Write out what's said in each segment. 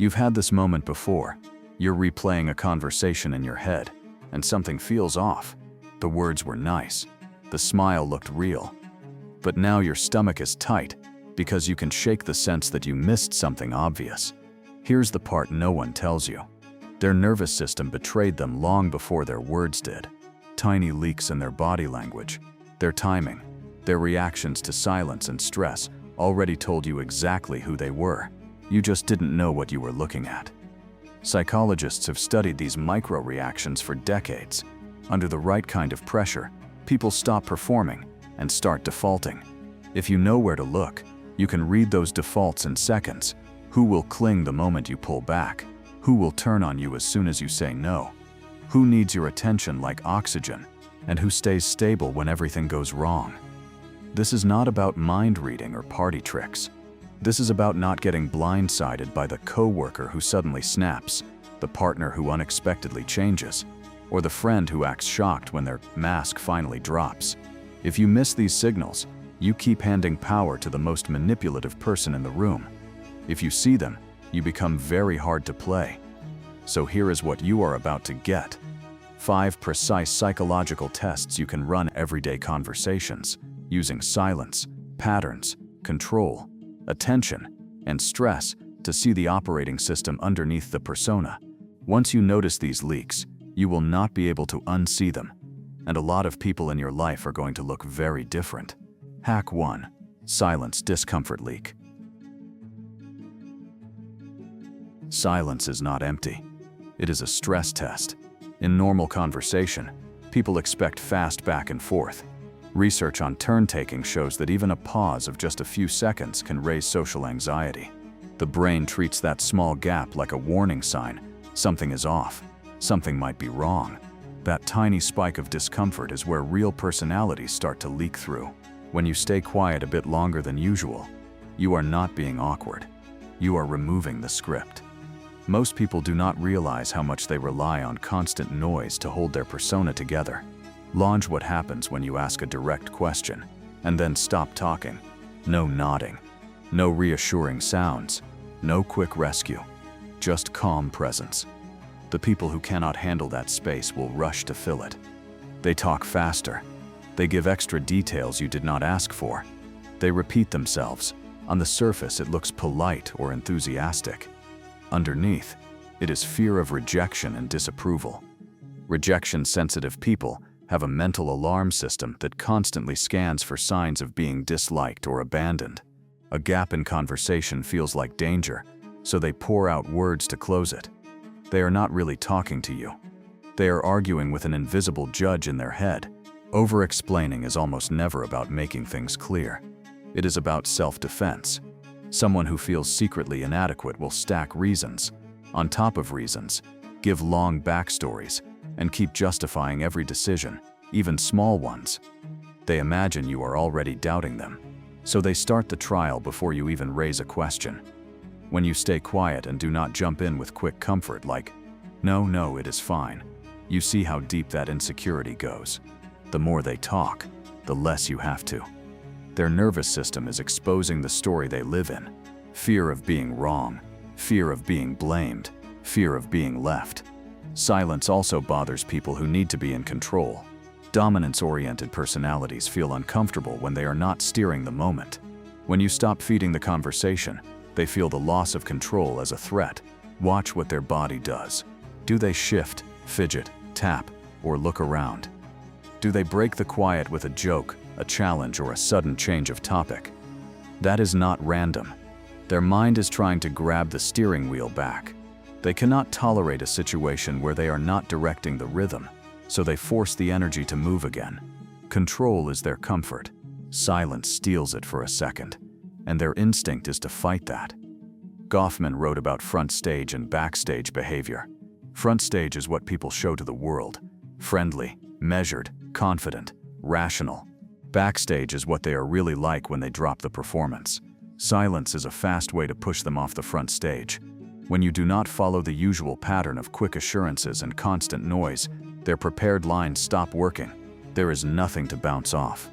You've had this moment before. You're replaying a conversation in your head, and something feels off. The words were nice. The smile looked real. But now your stomach is tight because you can shake the sense that you missed something obvious. Here's the part no one tells you. Their nervous system betrayed them long before their words did. Tiny leaks in their body language, their timing, their reactions to silence and stress already told you exactly who they were. You just didn't know what you were looking at. Psychologists have studied these micro-reactions for decades. Under the right kind of pressure, people stop performing and start defaulting. If you know where to look, you can read those defaults in seconds. Who will cling the moment you pull back? Who will turn on you as soon as you say no? Who needs your attention like oxygen? And who stays stable when everything goes wrong? This is not about mind reading or party tricks. This is about not getting blindsided by the coworker who suddenly snaps, the partner who unexpectedly changes, or the friend who acts shocked when their mask finally drops. If you miss these signals, you keep handing power to the most manipulative person in the room. If you see them, you become very hard to play. So here is what you are about to get. 5 precise psychological tests you can run everyday conversations, using silence, patterns, control, attention, and stress to see the operating system underneath the persona. Once you notice these leaks, you will not be able to unsee them, and a lot of people in your life are going to look very different. Hack 1. Silence discomfort leak. Silence is not empty. It is a stress test. In normal conversation, people expect fast back and forth. Research on turn-taking shows that even a pause of just a few seconds can raise social anxiety. The brain treats that small gap like a warning sign. Something is off. Something might be wrong. That tiny spike of discomfort is where real personalities start to leak through. When you stay quiet a bit longer than usual, you are not being awkward. You are removing the script. Most people do not realize how much they rely on constant noise to hold their persona together. Launch what happens when you ask a direct question, and then stop talking. No nodding. No reassuring sounds. No quick rescue. Just calm presence. The people who cannot handle that space will rush to fill it. They talk faster. They give extra details you did not ask for. They repeat themselves. On the surface, it looks polite or enthusiastic. Underneath, it is fear of rejection and disapproval. Rejection-sensitive people have a mental alarm system that constantly scans for signs of being disliked or abandoned. A gap in conversation feels like danger, so they pour out words to close it. They are not really talking to you. They are arguing with an invisible judge in their head. Over-explaining is almost never about making things clear. It is about self-defense. Someone who feels secretly inadequate will stack reasons on top of reasons, give long backstories, and keep justifying every decision, even small ones. They imagine you are already doubting them, so they start the trial before you even raise a question. When you stay quiet and do not jump in with quick comfort like, no, it is fine, you see how deep that insecurity goes. The more they talk, the less you have to. Their nervous system is exposing the story they live in. Fear of being wrong, fear of being blamed, fear of being left. Silence also bothers people who need to be in control. Dominance-oriented personalities feel uncomfortable when they are not steering the moment. When you stop feeding the conversation, they feel the loss of control as a threat. Watch what their body does. Do they shift, fidget, tap, or look around? Do they break the quiet with a joke, a challenge, or a sudden change of topic? That is not random. Their mind is trying to grab the steering wheel back. They cannot tolerate a situation where they are not directing the rhythm, so they force the energy to move again. Control is their comfort. Silence steals it for a second, and their instinct is to fight that. Goffman wrote about front stage and backstage behavior. Front stage is what people show to the world. Friendly, measured, confident, rational. Backstage is what they are really like when they drop the performance. Silence is a fast way to push them off the front stage. When you do not follow the usual pattern of quick assurances and constant noise, their prepared lines stop working. There is nothing to bounce off.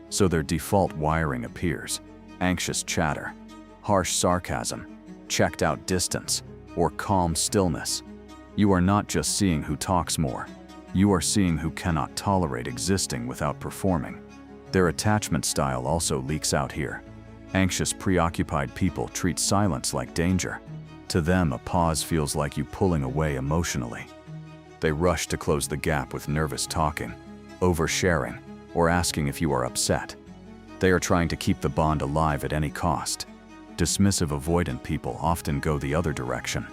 So their default wiring appears. Anxious chatter, harsh sarcasm, checked-out distance, or calm stillness. You are not just seeing who talks more. You are seeing who cannot tolerate existing without performing. Their attachment style also leaks out here. Anxious, preoccupied people treat silence like danger. To them, a pause feels like you pulling away emotionally. They rush to close the gap with nervous talking, oversharing, or asking if you are upset. They are trying to keep the bond alive at any cost. Dismissive, avoidant people often go the other direction.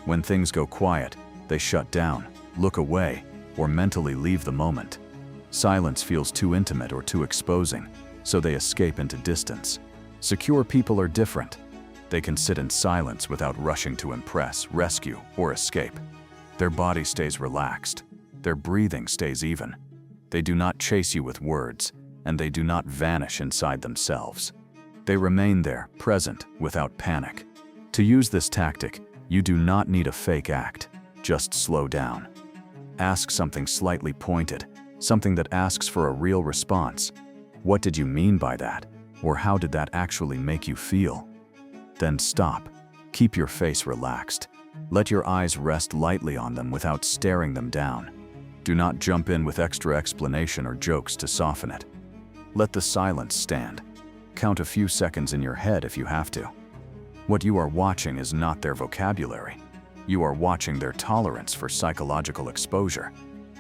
When things go quiet, they shut down, look away, or mentally leave the moment. Silence feels too intimate or too exposing, so they escape into distance. Secure people are different. They can sit in silence without rushing to impress, rescue, or escape. Their body stays relaxed. Their breathing stays even. They do not chase you with words, and they do not vanish inside themselves. They remain there, present, without panic. To use this tactic, you do not need a fake act. Just slow down. Ask something slightly pointed, something that asks for a real response. What did you mean by that? Or how did that actually make you feel? Then stop. Keep your face relaxed. Let your eyes rest lightly on them without staring them down. Do not jump in with extra explanation or jokes to soften it. Let the silence stand. Count a few seconds in your head if you have to. What you are watching is not their vocabulary. You are watching their tolerance for psychological exposure.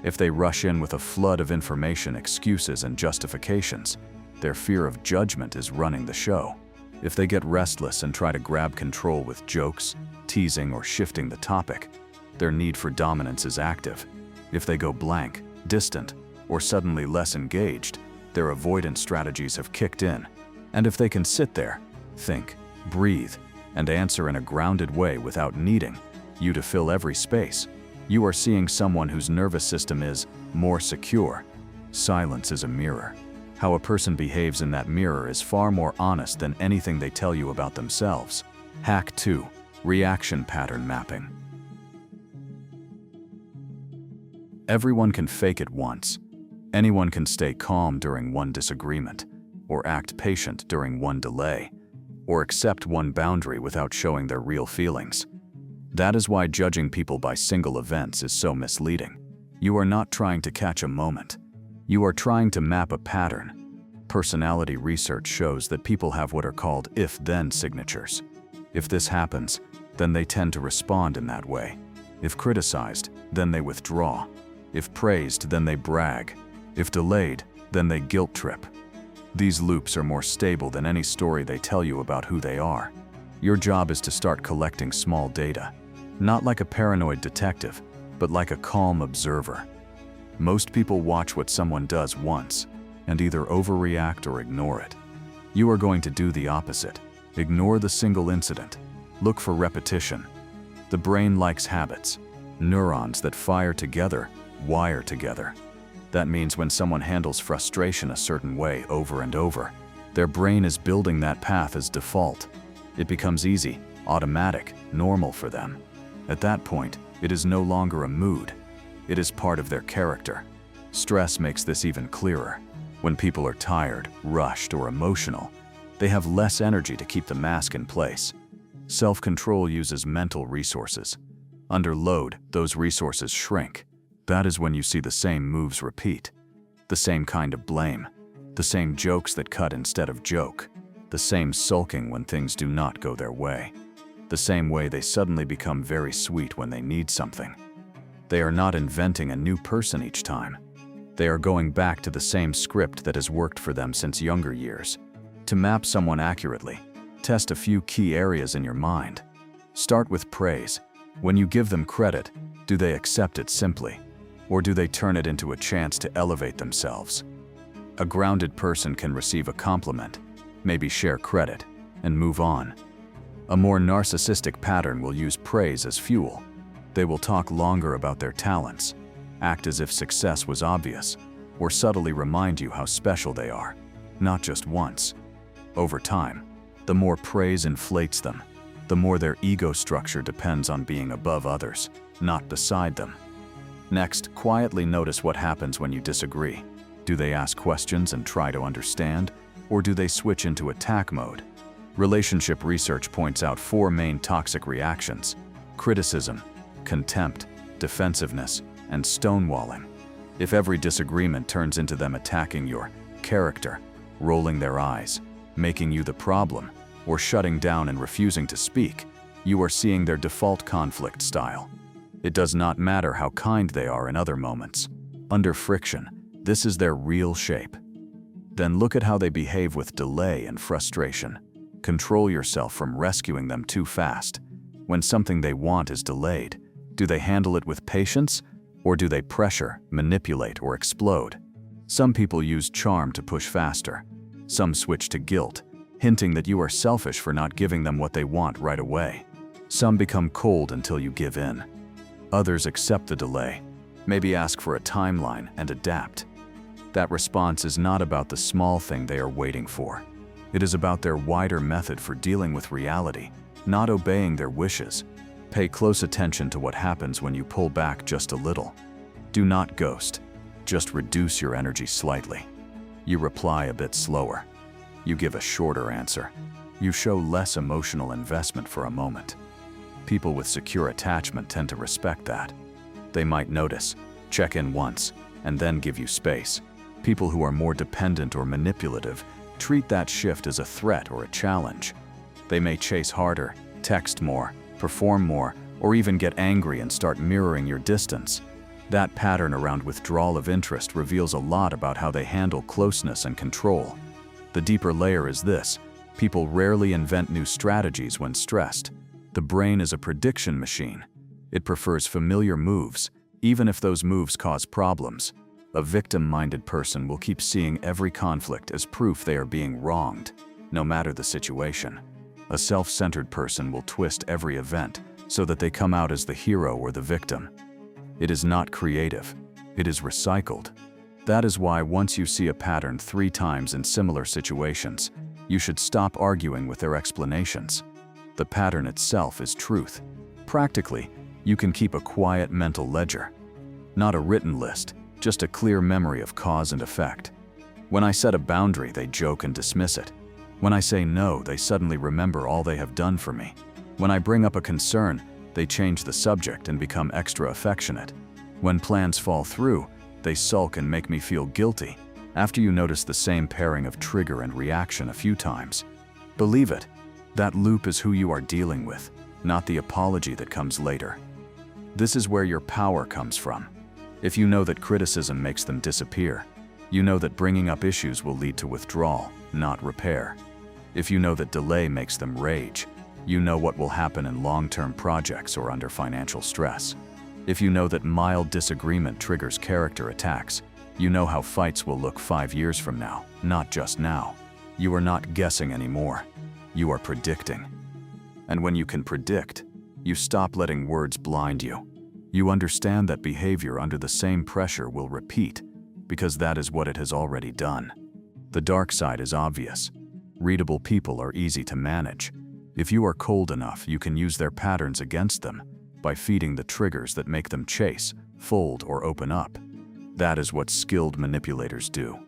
If they rush in with a flood of information, excuses, and justifications, their fear of judgment is running the show. If they get restless and try to grab control with jokes, teasing, or shifting the topic, their need for dominance is active. If they go blank, distant, or suddenly less engaged, their avoidance strategies have kicked in. And if they can sit there, think, breathe, and answer in a grounded way without needing you to fill every space, you are seeing someone whose nervous system is more secure. Silence is a mirror. How a person behaves in that mirror is far more honest than anything they tell you about themselves. Hack 2. Reaction pattern mapping. Everyone can fake it once. Anyone can stay calm during one disagreement, or act patient during one delay, or accept one boundary without showing their real feelings. That is why judging people by single events is so misleading. You are not trying to catch a moment. You are trying to map a pattern. Personality research shows that people have what are called if-then signatures. If this happens, then they tend to respond in that way. If criticized, then they withdraw. If praised, then they brag. If delayed, then they guilt trip. These loops are more stable than any story they tell you about who they are. Your job is to start collecting small data, not like a paranoid detective, but like a calm observer. Most people watch what someone does once and either overreact or ignore it. You are going to do the opposite. Ignore the single incident. Look for repetition. The brain likes habits. Neurons that fire together wire together. That means when someone handles frustration a certain way over and over, their brain is building that path as default. It becomes easy, automatic, normal for them. At that point, it is no longer a mood. It is part of their character. Stress makes this even clearer. When people are tired, rushed, or emotional, they have less energy to keep the mask in place. Self-control uses mental resources. Under load, those resources shrink. That is when you see the same moves repeat. The same kind of blame. The same jokes that cut instead of joke. The same sulking when things do not go their way. The same way they suddenly become very sweet when they need something. They are not inventing a new person each time. They are going back to the same script that has worked for them since younger years. To map someone accurately, test a few key areas in your mind. Start with praise. When you give them credit, do they accept it simply? Or do they turn it into a chance to elevate themselves? A grounded person can receive a compliment, maybe share credit, and move on. A more narcissistic pattern will use praise as fuel. They will talk longer about their talents, act as if success was obvious, or subtly remind you how special they are, not just once. Over time, the more praise inflates them, the more their ego structure depends on being above others, not beside them. Next, quietly notice what happens when you disagree. Do they ask questions and try to understand, or do they switch into attack mode? Relationship research points out 4 main toxic reactions: criticism, contempt, defensiveness, and stonewalling. If every disagreement turns into them attacking your character, rolling their eyes, making you the problem, or shutting down and refusing to speak, you are seeing their default conflict style. It does not matter how kind they are in other moments. Under friction, this is their real shape. Then look at how they behave with delay and frustration. Control yourself from rescuing them too fast. When something they want is delayed, do they handle it with patience, or do they pressure, manipulate, or explode? Some people use charm to push faster. Some switch to guilt, hinting that you are selfish for not giving them what they want right away. Some become cold until you give in. Others accept the delay, maybe ask for a timeline and adapt. That response is not about the small thing they are waiting for. It is about their wider method for dealing with reality, not obeying their wishes. Pay close attention to what happens when you pull back just a little. Do not ghost, just reduce your energy slightly. You reply a bit slower. You give a shorter answer. You show less emotional investment for a moment. People with secure attachment tend to respect that. They might notice, check in once, and then give you space. People who are more dependent or manipulative treat that shift as a threat or a challenge. They may chase harder, text more, perform more, or even get angry and start mirroring your distance. That pattern around withdrawal of interest reveals a lot about how they handle closeness and control. The deeper layer is this: people rarely invent new strategies when stressed. The brain is a prediction machine. It prefers familiar moves, even if those moves cause problems. A victim-minded person will keep seeing every conflict as proof they are being wronged, no matter the situation. A self-centered person will twist every event so that they come out as the hero or the victim. It is not creative. It is recycled. That is why once you see a pattern 3 times in similar situations, you should stop arguing with their explanations. The pattern itself is truth. Practically, you can keep a quiet mental ledger. Not a written list, just a clear memory of cause and effect. When I set a boundary, they joke and dismiss it. When I say no, they suddenly remember all they have done for me. When I bring up a concern, they change the subject and become extra affectionate. When plans fall through, they sulk and make me feel guilty. After you notice the same pairing of trigger and reaction a few times, believe it, that loop is who you are dealing with, not the apology that comes later. This is where your power comes from. If you know that criticism makes them disappear, you know that bringing up issues will lead to withdrawal, not repair. If you know that delay makes them rage, you know what will happen in long-term projects or under financial stress. If you know that mild disagreement triggers character attacks, you know how fights will look 5 years from now, not just now. You are not guessing anymore. You are predicting. And when you can predict, you stop letting words blind you. You understand that behavior under the same pressure will repeat, because that is what it has already done. The dark side is obvious. Readable people are easy to manage. If you are cold enough, you can use their patterns against them by feeding the triggers that make them chase, fold, or open up. That is what skilled manipulators do.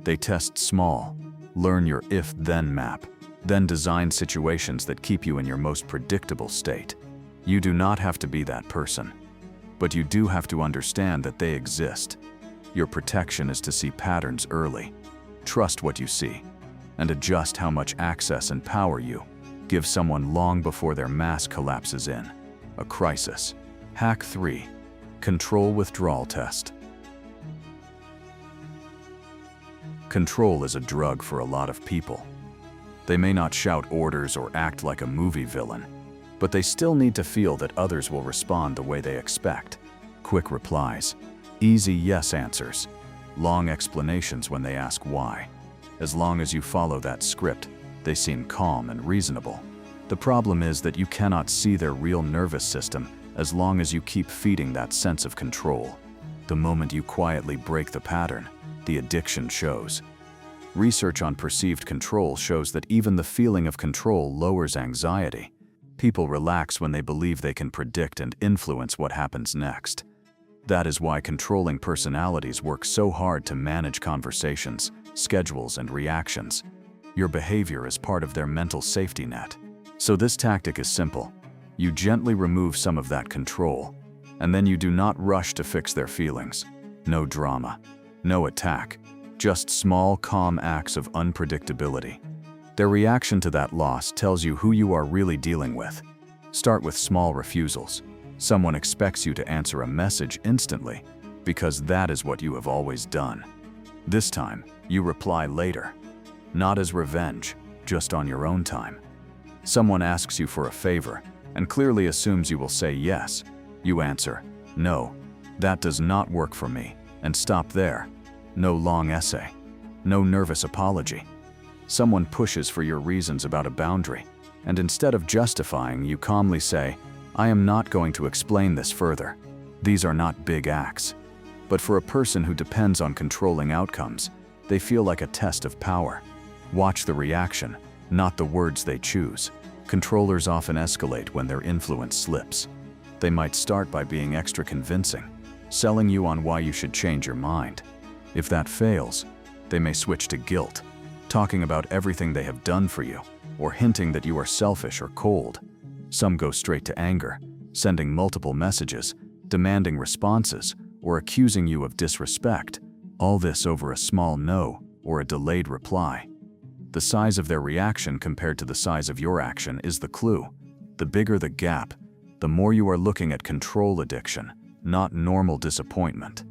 They test small, learn your if-then map, then design situations that keep you in your most predictable state. You do not have to be that person, but you do have to understand that they exist. Your protection is to see patterns early, trust what you see, and adjust how much access and power you give someone long before their mask collapses in a crisis. Hack 3. Control withdrawal test. Control is a drug for a lot of people. They may not shout orders or act like a movie villain, but they still need to feel that others will respond the way they expect. Quick replies, easy yes answers, long explanations when they ask why. As long as you follow that script, they seem calm and reasonable. The problem is that you cannot see their real nervous system as long as you keep feeding that sense of control. The moment you quietly break the pattern, the addiction shows. Research on perceived control shows that even the feeling of control lowers anxiety. People relax when they believe they can predict and influence what happens next. That is why controlling personalities work so hard to manage conversations, schedules, and reactions. Your behavior is part of their mental safety net. So this tactic is simple. You gently remove some of that control, and then you do not rush to fix their feelings. No drama, no attack, just small, calm acts of unpredictability. Their reaction to that loss tells you who you are really dealing with. Start with small refusals. Someone expects you to answer a message instantly because that is what you have always done. This time, you reply later. Not as revenge, just on your own time. Someone asks you for a favor and clearly assumes you will say yes. You answer, "No, that does not work for me," and stop there. No long essay. No nervous apology. Someone pushes for your reasons about a boundary, and instead of justifying, you calmly say, "I am not going to explain this further." These are not big acts. But for a person who depends on controlling outcomes, they feel like a test of power. Watch the reaction, not the words they choose. Controllers often escalate when their influence slips. They might start by being extra convincing, selling you on why you should change your mind. If that fails, they may switch to guilt, talking about everything they have done for you, or hinting that you are selfish or cold. Some go straight to anger, sending multiple messages, demanding responses, or accusing you of disrespect, all this over a small no or a delayed reply. The size of their reaction compared to the size of your action is the clue. The bigger the gap, the more you are looking at control addiction, not normal disappointment.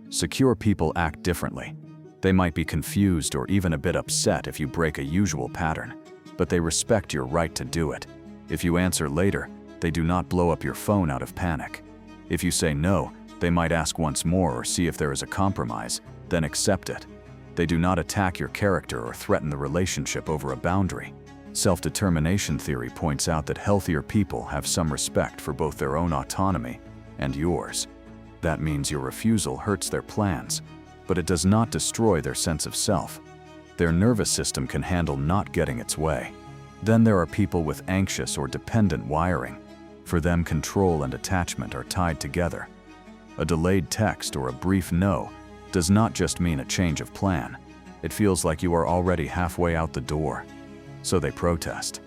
Secure people act differently. They might be confused or even a bit upset if you break a usual pattern, but they respect your right to do it. If you answer later, they do not blow up your phone out of panic. If you say no, they might ask once more or see if there is a compromise, then accept it. They do not attack your character or threaten the relationship over a boundary. Self-determination theory points out that healthier people have some respect for both their own autonomy and yours. That means your refusal hurts their plans, but it does not destroy their sense of self. Their nervous system can handle not getting its way. Then there are people with anxious or dependent wiring. For them, control and attachment are tied together. A delayed text or a brief no does not just mean a change of plan. It feels like you are already halfway out the door. So they protest.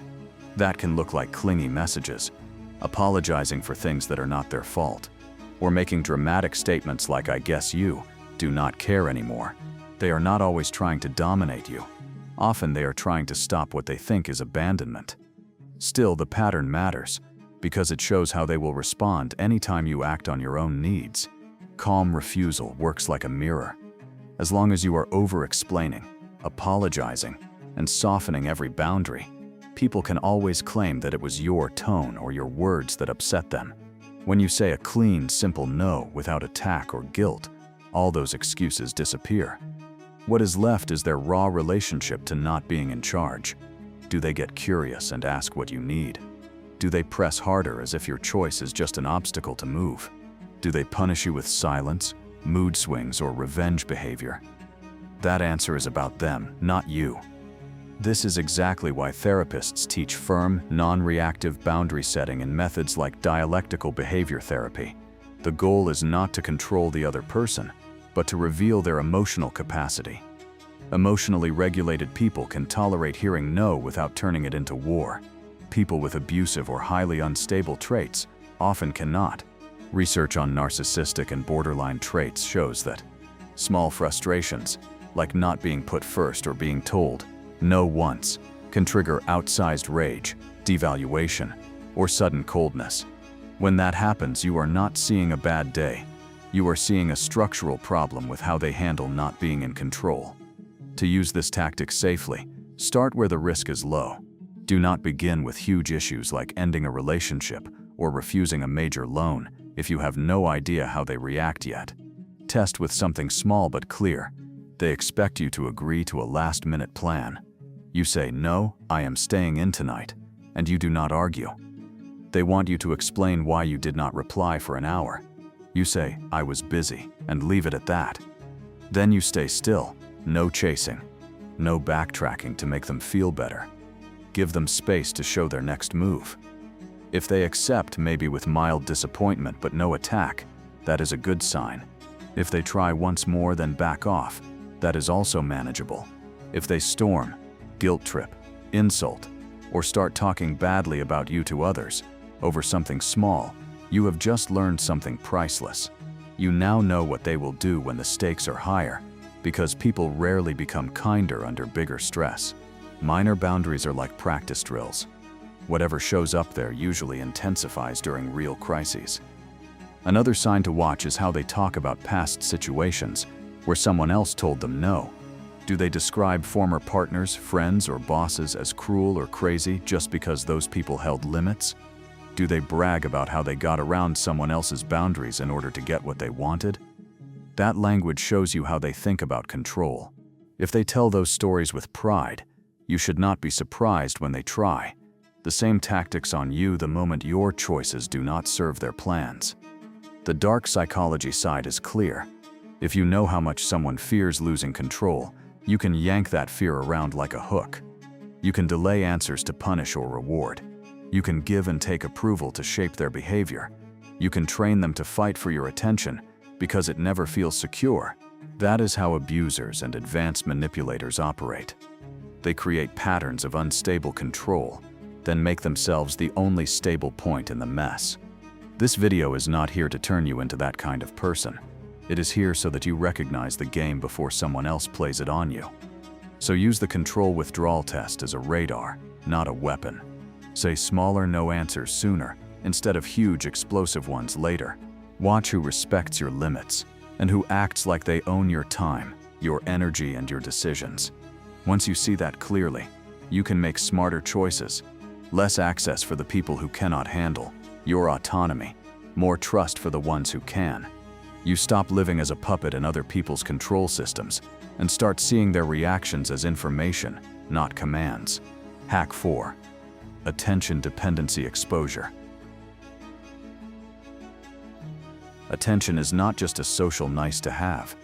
That can look like clingy messages, apologizing for things that are not their fault, or making dramatic statements like "I guess you do not care anymore." They are not always trying to dominate you. Often they are trying to stop what they think is abandonment. Still, the pattern matters, because it shows how they will respond anytime you act on your own needs. Calm refusal works like a mirror. As long as you are over-explaining, apologizing, and softening every boundary, people can always claim that it was your tone or your words that upset them. When you say a clean, simple no without attack or guilt, all those excuses disappear. What is left is their raw relationship to not being in charge. Do they get curious and ask what you need? Do they press harder as if your choice is just an obstacle to move? Do they punish you with silence, mood swings, or revenge behavior? That answer is about them, not you. This is exactly why therapists teach firm, non-reactive boundary setting in methods like dialectical behavior therapy. The goal is not to control the other person, but to reveal their emotional capacity. Emotionally regulated people can tolerate hearing no without turning it into war. People with abusive or highly unstable traits often cannot. Research on narcissistic and borderline traits shows that small frustrations, like not being put first or being told no once, can trigger outsized rage, devaluation, or sudden coldness. When that happens, you are not seeing a bad day. You are seeing a structural problem with how they handle not being in control. To use this tactic safely, start where the risk is low. Do not begin with huge issues like ending a relationship or refusing a major loan if you have no idea how they react yet. Test with something small but clear. They expect you to agree to a last-minute plan. You say, "No, I am staying in tonight," and you do not argue. They want you to explain why you did not reply for an hour. You say, "I was busy," and leave it at that. Then you stay still, no chasing, no backtracking to make them feel better. Give them space to show their next move. If they accept, maybe with mild disappointment but no attack, that is a good sign. If they try once more then back off, that is also manageable. If they storm, guilt trip, insult, or start talking badly about you to others, over something small, you have just learned something priceless. You now know what they will do when the stakes are higher, because people rarely become kinder under bigger stress. Minor boundaries are like practice drills. Whatever shows up there usually intensifies during real crises. Another sign to watch is how they talk about past situations where someone else told them no. Do they describe former partners, friends, or bosses as cruel or crazy just because those people held limits? Do they brag about how they got around someone else's boundaries in order to get what they wanted? That language shows you how they think about control. If they tell those stories with pride, you should not be surprised when they try the same tactics on you the moment your choices do not serve their plans. The dark psychology side is clear. If you know how much someone fears losing control, you can yank that fear around like a hook. You can delay answers to punish or reward. You can give and take approval to shape their behavior. You can train them to fight for your attention because it never feels secure. That is how abusers and advanced manipulators operate. They create patterns of unstable control, then make themselves the only stable point in the mess. This video is not here to turn you into that kind of person. It is here so that you recognize the game before someone else plays it on you. So use the control withdrawal test as a radar, not a weapon. Say smaller no answers sooner, instead of huge explosive ones later. Watch who respects your limits, and who acts like they own your time, your energy, and your decisions. Once you see that clearly, you can make smarter choices. Less access for the people who cannot handle your autonomy, more trust for the ones who can. You stop living as a puppet in other people's control systems and start seeing their reactions as information, not commands. Hack 4. Attention dependency exposure. Attention is not just a social nice to have.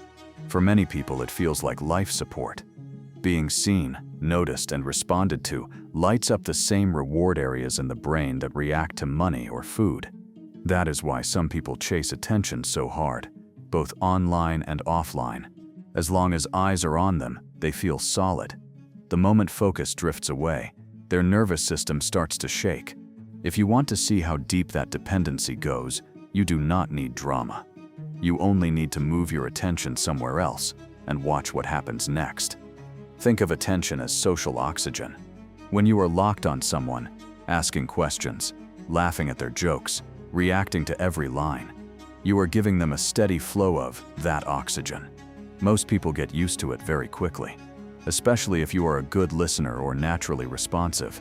For many people, it feels like life support. Being seen, noticed, and responded to lights up the same reward areas in the brain that react to money or food. That is why some people chase attention so hard, both online and offline. As long as eyes are on them, they feel solid. The moment focus drifts away, their nervous system starts to shake. If you want to see how deep that dependency goes, you do not need drama. You only need to move your attention somewhere else and watch what happens next. Think of attention as social oxygen. When you are locked on someone, asking questions, laughing at their jokes, reacting to every line, you are giving them a steady flow of that oxygen. Most people get used to it very quickly, especially if you are a good listener or naturally responsive.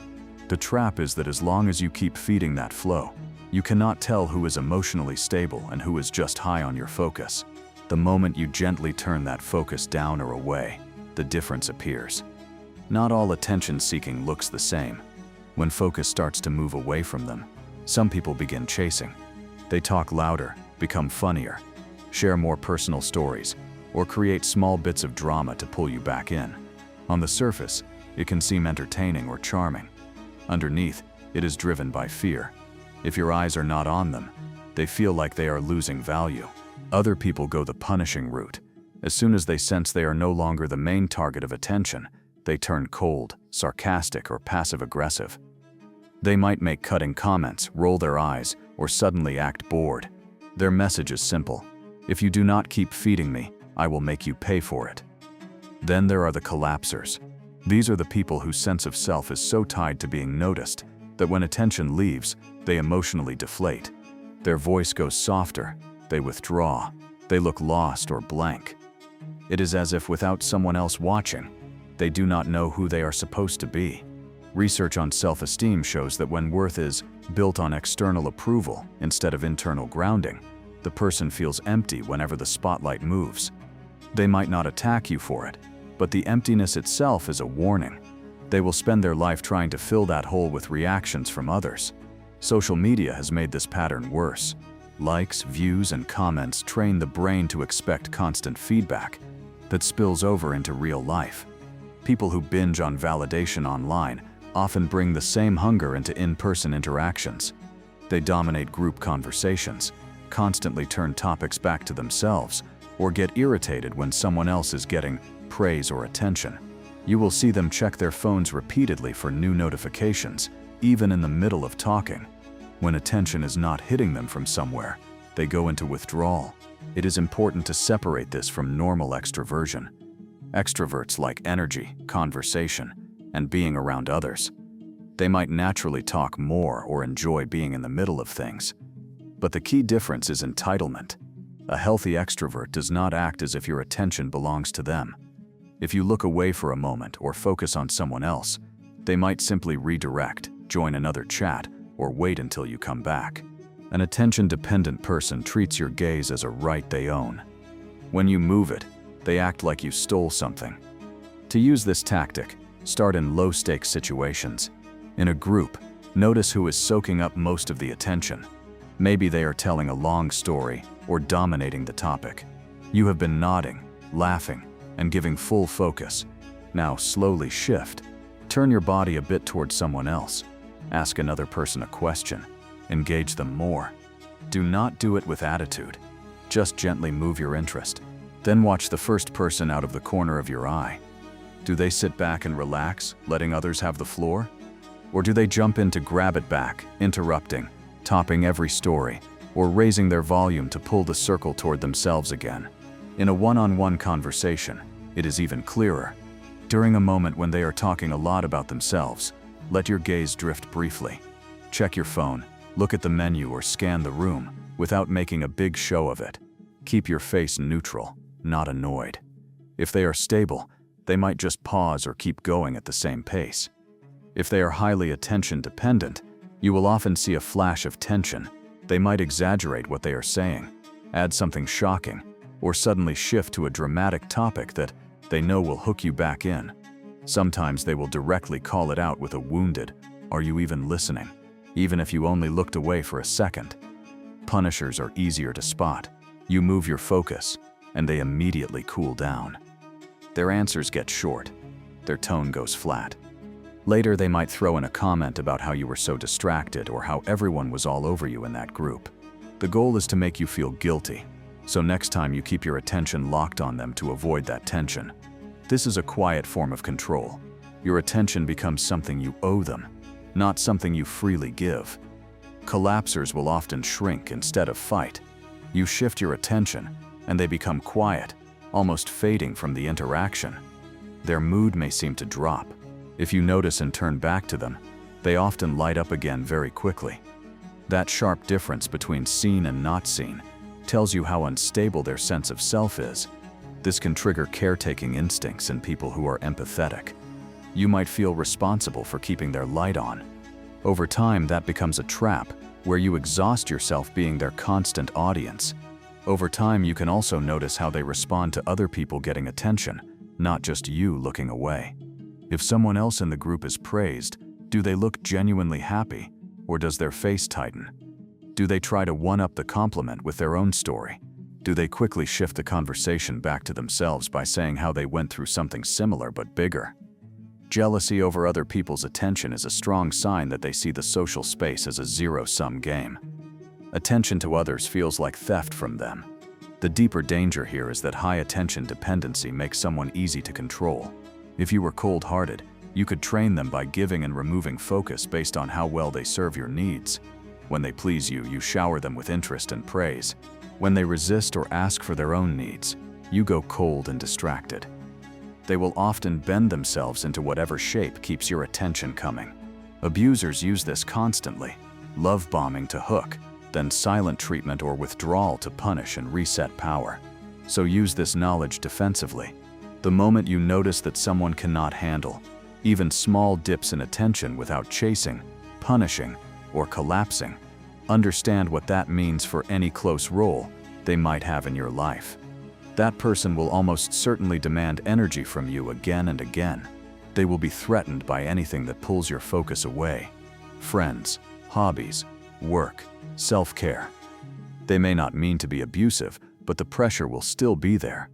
The trap is that as long as you keep feeding that flow, you cannot tell who is emotionally stable and who is just high on your focus. The moment you gently turn that focus down or away, the difference appears. Not all attention-seeking looks the same. When focus starts to move away from them, some people begin chasing. They talk louder, become funnier, share more personal stories, or create small bits of drama to pull you back in. On the surface, it can seem entertaining or charming. Underneath, it is driven by fear. If your eyes are not on them, they feel like they are losing value. Other people go the punishing route. As soon as they sense they are no longer the main target of attention, they turn cold, sarcastic, or passive-aggressive. They might make cutting comments, roll their eyes, or suddenly act bored. Their message is simple: if you do not keep feeding me, I will make you pay for it. Then there are the collapsers. These are the people whose sense of self is so tied to being noticed that when attention leaves, they emotionally deflate. Their voice goes softer, they withdraw, they look lost or blank. It is as if without someone else watching, they do not know who they are supposed to be. Research on self-esteem shows that when worth is built on external approval instead of internal grounding, the person feels empty whenever the spotlight moves. They might not attack you for it, but the emptiness itself is a warning. They will spend their life trying to fill that hole with reactions from others. Social media has made this pattern worse. Likes, views, and comments train the brain to expect constant feedback that spills over into real life. People who binge on validation online often bring the same hunger into in-person interactions. They dominate group conversations, constantly turn topics back to themselves, or get irritated when someone else is getting praise or attention. You will see them check their phones repeatedly for new notifications, even in the middle of talking. When attention is not hitting them from somewhere, they go into withdrawal. It is important to separate this from normal extroversion. Extroverts like energy, conversation, and being around others. They might naturally talk more or enjoy being in the middle of things. But the key difference is entitlement. A healthy extrovert does not act as if your attention belongs to them. If you look away for a moment or focus on someone else, they might simply redirect, join another chat, or wait until you come back. An attention-dependent person treats your gaze as a right they own. When you move it, they act like you stole something. To use this tactic, start in low-stakes situations. In a group, notice who is soaking up most of the attention. Maybe they are telling a long story or dominating the topic. You have been nodding, laughing, and giving full focus. Now slowly shift. Turn your body a bit towards someone else. Ask another person a question. Engage them more. Do not do it with attitude. Just gently move your interest. Then watch the first person out of the corner of your eye. Do they sit back and relax, letting others have the floor? Or do they jump in to grab it back, interrupting, topping every story, or raising their volume to pull the circle toward themselves again? In a one-on-one conversation, it is even clearer. During a moment when they are talking a lot about themselves, let your gaze drift briefly. Check your phone, look at the menu, or scan the room without making a big show of it. Keep your face neutral, not annoyed. If they are stable, they might just pause or keep going at the same pace. If they are highly attention-dependent, you will often see a flash of tension. They might exaggerate what they are saying, add something shocking, or suddenly shift to a dramatic topic that they know will hook you back in. Sometimes they will directly call it out with a wounded, "Are you even listening?" even if you only looked away for a second. Punishers are easier to spot. You move your focus, and they immediately cool down. Their answers get short. Their tone goes flat. Later, they might throw in a comment about how you were so distracted or how everyone was all over you in that group. The goal is to make you feel guilty, so next time you keep your attention locked on them to avoid that tension. This is a quiet form of control. Your attention becomes something you owe them, not something you freely give. Collapsers will often shrink instead of fight. You shift your attention, and they become quiet, almost fading from the interaction. Their mood may seem to drop. If you notice and turn back to them, they often light up again very quickly. That sharp difference between seen and not seen tells you how unstable their sense of self is. This can trigger caretaking instincts in people who are empathetic. You might feel responsible for keeping their light on. Over time, that becomes a trap where you exhaust yourself being their constant audience. Over time, you can also notice how they respond to other people getting attention, not just you looking away. If someone else in the group is praised, do they look genuinely happy, or does their face tighten? Do they try to one-up the compliment with their own story? Do they quickly shift the conversation back to themselves by saying how they went through something similar but bigger? Jealousy over other people's attention is a strong sign that they see the social space as a zero-sum game. Attention to others feels like theft from them. The deeper danger here is that high attention dependency makes someone easy to control. If you were cold-hearted, you could train them by giving and removing focus based on how well they serve your needs. When they please you, you shower them with interest and praise. When they resist or ask for their own needs, you go cold and distracted. They will often bend themselves into whatever shape keeps your attention coming. Abusers use this constantly, love bombing to hook, then silent treatment or withdrawal to punish and reset power. So use this knowledge defensively. The moment you notice that someone cannot handle even small dips in attention without chasing, punishing, or collapsing, understand what that means for any close role they might have in your life. That person will almost certainly demand energy from you again and again. They will be threatened by anything that pulls your focus away. Friends, hobbies, work, self-care. They may not mean to be abusive, but the pressure will still be there.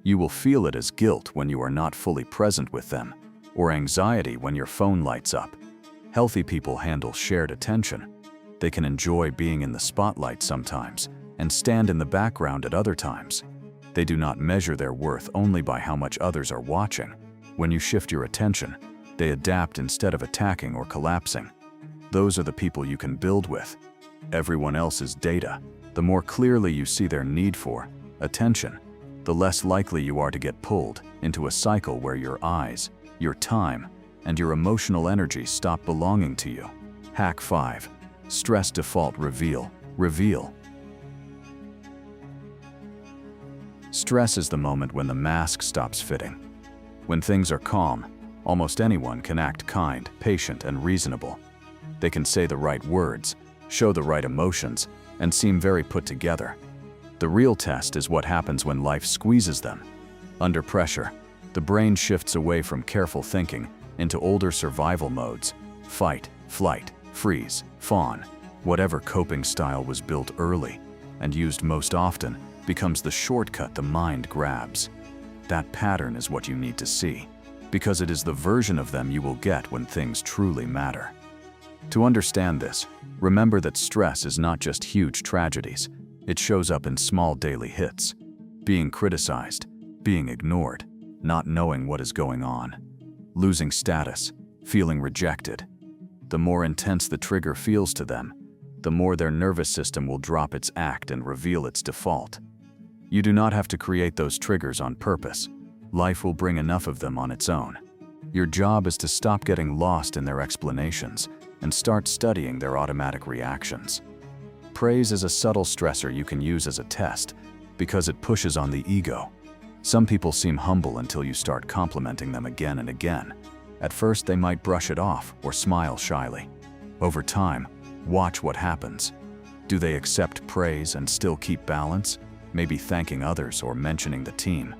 You will feel it as guilt when you are not fully present with them, or anxiety when your phone lights up. Healthy people handle shared attention. They can enjoy being in the spotlight sometimes and stand in the background at other times. They do not measure their worth only by how much others are watching. When you shift your attention, they adapt instead of attacking or collapsing. Those are the people you can build with. Everyone else is data. The more clearly you see their need for attention, the less likely you are to get pulled into a cycle where your eyes, your time, and your emotional energy stop belonging to you. Hack 5. Stress default reveal. Reveal. Stress is the moment when the mask stops fitting. When things are calm, almost anyone can act kind, patient, and reasonable. They can say the right words, show the right emotions, and seem very put together. The real test is what happens when life squeezes them. Under pressure, the brain shifts away from careful thinking into older survival modes: fight, flight, freeze, fawn. Whatever coping style was built early and used most often becomes the shortcut the mind grabs. That pattern is what you need to see, because it is the version of them you will get when things truly matter. To understand this, remember that stress is not just huge tragedies. It shows up in small daily hits: being criticized, being ignored, not knowing what is going on, losing status, feeling rejected. The more intense the trigger feels to them, the more their nervous system will drop its act and reveal its default. You do not have to create those triggers on purpose. Life will bring enough of them on its own. Your job is to stop getting lost in their explanations and start studying their automatic reactions. Praise is a subtle stressor you can use as a test because it pushes on the ego. Some people seem humble until you start complimenting them again and again. At first, they might brush it off or smile shyly. Over time, watch what happens. Do they accept praise and still keep balance, maybe thanking others or mentioning the team?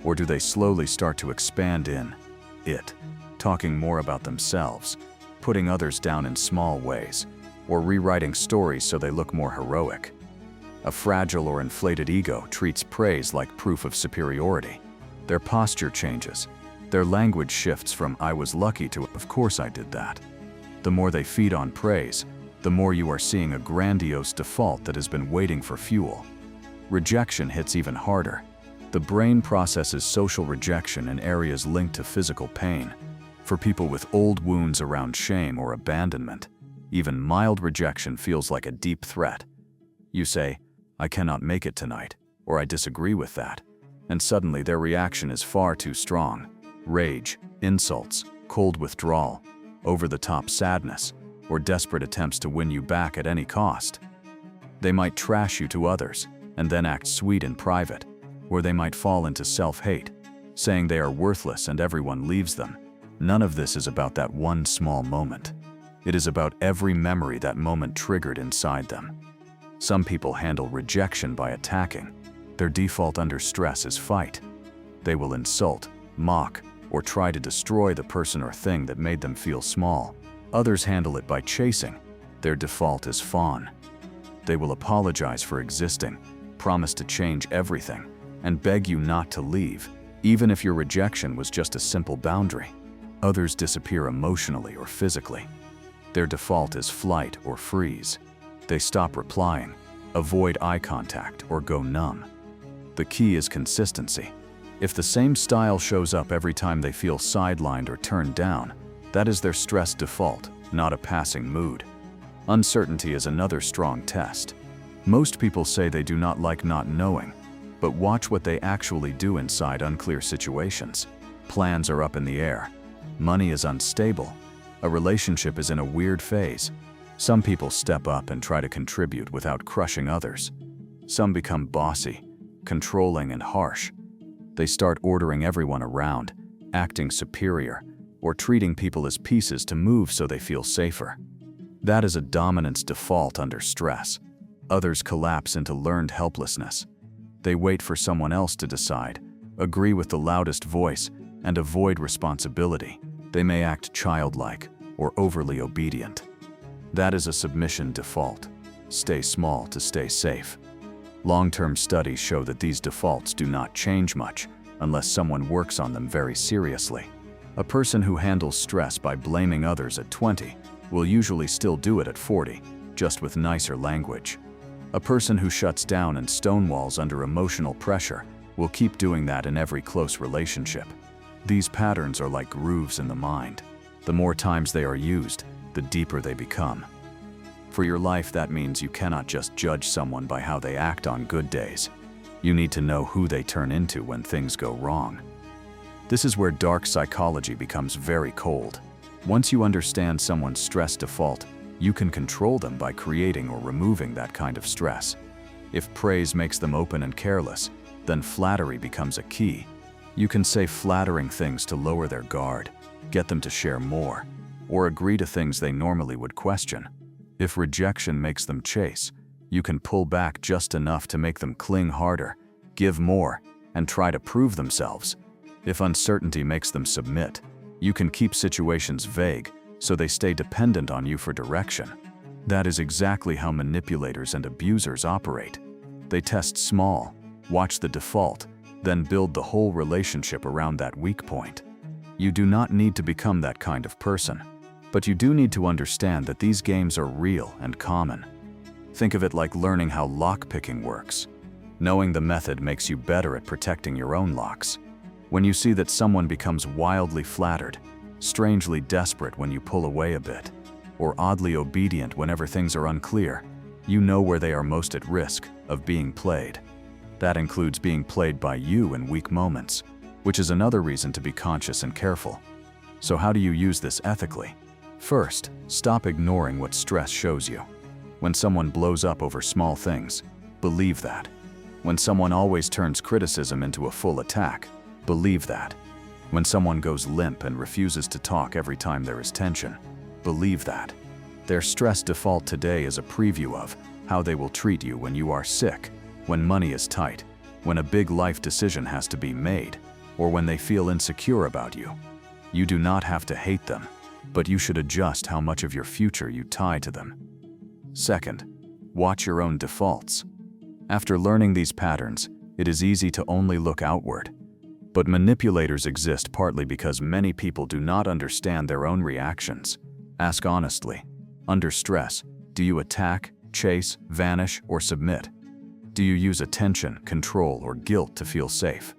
Or do they slowly start to expand in it, talking more about themselves, putting others down in small ways, or rewriting stories so they look more heroic? A fragile or inflated ego treats praise like proof of superiority. Their posture changes. Their language shifts from "I was lucky" to "of course I did that." The more they feed on praise, the more you are seeing a grandiose default that has been waiting for fuel. Rejection hits even harder. The brain processes social rejection in areas linked to physical pain. For people with old wounds around shame or abandonment, even mild rejection feels like a deep threat. You say, "I cannot make it tonight," or "I disagree with that," and suddenly their reaction is far too strong. Rage, insults, cold withdrawal, over-the-top sadness, or desperate attempts to win you back at any cost. They might trash you to others and then act sweet in private, or they might fall into self-hate, saying they are worthless and everyone leaves them. None of this is about that one small moment. It is about every memory that moment triggered inside them. Some people handle rejection by attacking. Their default under stress is fight. They will insult, mock, or try to destroy the person or thing that made them feel small. Others handle it by chasing. Their default is fawn. They will apologize for existing, promise to change everything, and beg you not to leave, even if your rejection was just a simple boundary. Others disappear emotionally or physically. Their default is flight or freeze. They stop replying, avoid eye contact, or go numb. The key is consistency. If the same style shows up every time they feel sidelined or turned down, that is their stress default, not a passing mood. Uncertainty is another strong test. Most people say they do not like not knowing, but watch what they actually do inside unclear situations. Plans are up in the air. Money is unstable. A relationship is in a weird phase. Some people step up and try to contribute without crushing others. Some become bossy, controlling, and harsh. They start ordering everyone around, acting superior, or treating people as pieces to move so they feel safer. That is a dominance default under stress. Others collapse into learned helplessness. They wait for someone else to decide, agree with the loudest voice, and avoid responsibility. They may act childlike or overly obedient. That is a submission default. Stay small to stay safe. Long-term studies show that these defaults do not change much unless someone works on them very seriously. A person who handles stress by blaming others at 20 will usually still do it at 40, just with nicer language. A person who shuts down and stonewalls under emotional pressure will keep doing that in every close relationship. These patterns are like grooves in the mind. The more times they are used, the deeper they become. For your life, that means you cannot just judge someone by how they act on good days. You need to know who they turn into when things go wrong. This is where dark psychology becomes very cold. Once you understand someone's stress default, you can control them by creating or removing that kind of stress. If praise makes them open and careless, then flattery becomes a key. You can say flattering things to lower their guard, get them to share more, or agree to things they normally would question. If rejection makes them chase, you can pull back just enough to make them cling harder, give more, and try to prove themselves. If uncertainty makes them submit, you can keep situations vague so they stay dependent on you for direction. That is exactly how manipulators and abusers operate. They test small, watch the default, then build the whole relationship around that weak point. You do not need to become that kind of person, but you do need to understand that these games are real and common. Think of it like learning how lockpicking works. Knowing the method makes you better at protecting your own locks. When you see that someone becomes wildly flattered, strangely desperate when you pull away a bit, or oddly obedient whenever things are unclear, you know where they are most at risk of being played. That includes being played by you in weak moments, which is another reason to be conscious and careful. So how do you use this ethically? First, stop ignoring what stress shows you. When someone blows up over small things, believe that. When someone always turns criticism into a full attack, believe that. When someone goes limp and refuses to talk every time there is tension, believe that. Their stress default today is a preview of how they will treat you when you are sick, when money is tight, when a big life decision has to be made, or when they feel insecure about you. You do not have to hate them, but you should adjust how much of your future you tie to them. Second, watch your own defaults. After learning these patterns, it is easy to only look outward. But manipulators exist partly because many people do not understand their own reactions. Ask honestly, under stress, do you attack, chase, vanish, or submit? Do you use attention, control, or guilt to feel safe?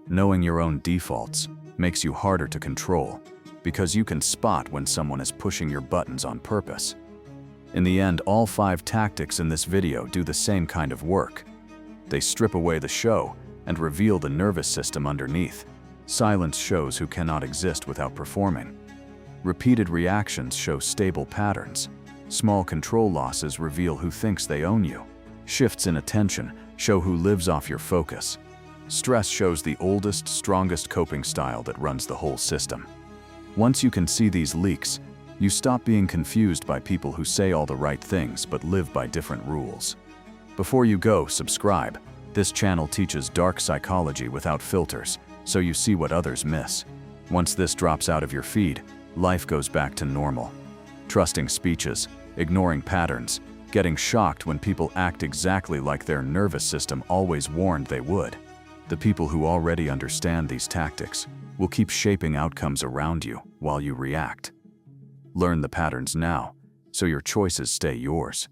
Knowing your own defaults makes you harder to control because you can spot when someone is pushing your buttons on purpose. In the end, all 5 tactics in this video do the same kind of work. They strip away the show and reveal the nervous system underneath. Silence shows who cannot exist without performing. Repeated reactions show stable patterns. Small control losses reveal who thinks they own you. Shifts in attention show who lives off your focus. Stress shows the oldest, strongest coping style that runs the whole system. Once you can see these leaks, you stop being confused by people who say all the right things but live by different rules. Before you go, subscribe. This channel teaches dark psychology without filters, so you see what others miss. Once this drops out of your feed, life goes back to normal. Trusting speeches, ignoring patterns, getting shocked when people act exactly like their nervous system always warned they would. The people who already understand these tactics will keep shaping outcomes around you while you react. Learn the patterns now, so your choices stay yours.